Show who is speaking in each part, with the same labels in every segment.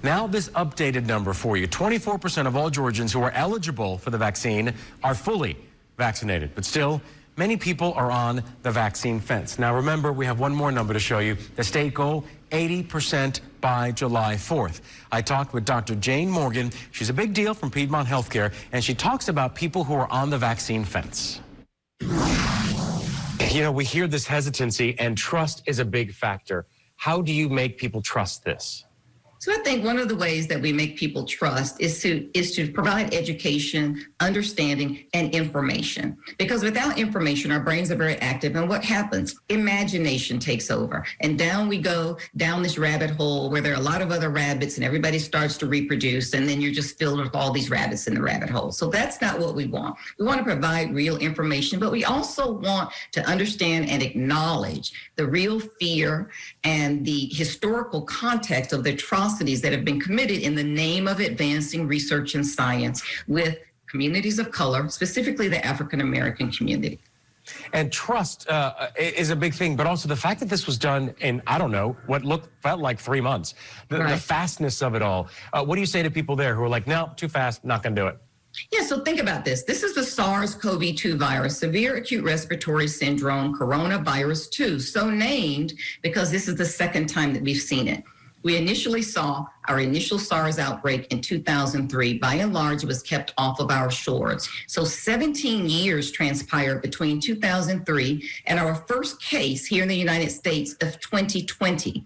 Speaker 1: Now this updated number for you. 24% of all Georgians who are eligible for the vaccine are fully vaccinated, but still many people are on the vaccine fence. Now remember, we have one more number to show you. The state goal, 80% by July 4th. I talked with Dr. Jane Morgan. She's a big deal from Piedmont Healthcare, and she talks about people who are on the vaccine fence. You know, we hear this hesitancy, and trust is a big factor. How do you make people trust this?
Speaker 2: So I think one of the ways that we make people trust is to provide education, understanding, and information. Because without information, our brains are very active. And what happens? Imagination takes over. And down we go, down this rabbit hole where there are a lot of other rabbits and everybody starts to reproduce. And then you're just filled with all these rabbits in the rabbit hole. So that's not what we want. We want to provide real information, but we also want to understand and acknowledge the real fear and the historical context of the atrocities that have been committed in the name of advancing research and science with communities of color, specifically the African American community.
Speaker 1: And trust is a big thing, but also the fact that this was done in, I don't know, what felt like 3 months. The fastness of it all. What do you say to people there who are like, no, too fast, not going to do it?
Speaker 2: Yeah, so think about this. This is the SARS-CoV-2 virus, severe acute respiratory syndrome, coronavirus 2, so named because this is the second time that we've seen it. We initially saw our initial SARS outbreak in 2003. By and large, it was kept off of our shores. So 17 years transpired between 2003 and our first case here in the United States of 2020.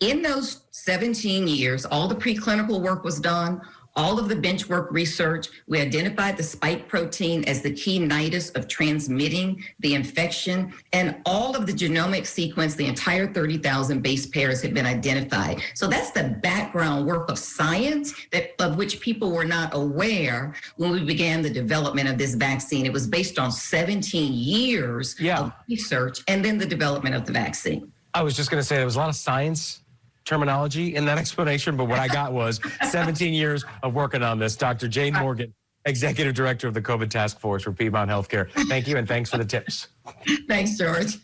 Speaker 2: In those 17 years, all the preclinical work was done. All of the bench work research, we identified the spike protein as the key nidus of transmitting the infection, and all of the genomic sequence, the entire 30,000 base pairs had been identified. So that's the background work of science of which people were not aware when we began the development of this vaccine. It was based on 17 years of research and then the development of the vaccine.
Speaker 1: I was just going to say there was a lot of science terminology in that explanation, but what I got was 17 years of working on this. Dr. Jane Morgan, Executive Director of the COVID Task Force for Piedmont Healthcare. Thank you, and thanks for the tips.
Speaker 2: Thanks, George.